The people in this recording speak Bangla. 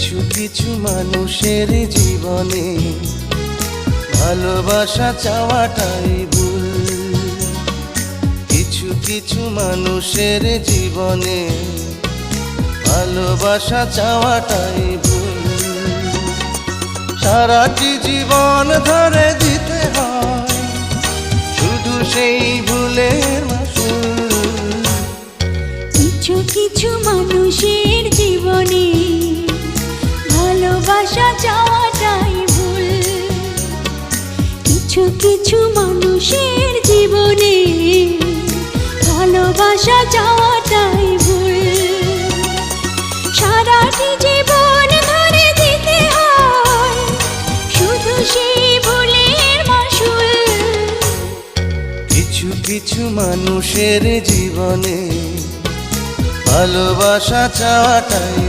কিছু কিছু মানুষের জীবনে ভালোবাসা চাওয়াটাই ভুল। কিছু কিছু মানুষের জীবনে ভালোবাসা চাওয়াটাই ভুল। সারাটি জীবন ধরে দিতে হয় শুধু সেই ভুলের মাসুল। কিছু কিছু মানুষের জীবনে ভালোবাসা চাওয়াটাই ভুল। কিছু কিছু মানুষের জীবনে ভালোবাসা চাওয়াটাই ভুল। সারাটি জীবন ধরে দিতে হয় শুধু সেই ভুলের মাসুল। কিছু কিছু মানুষের জীবনে ভালোবাসা চাওয়াটাই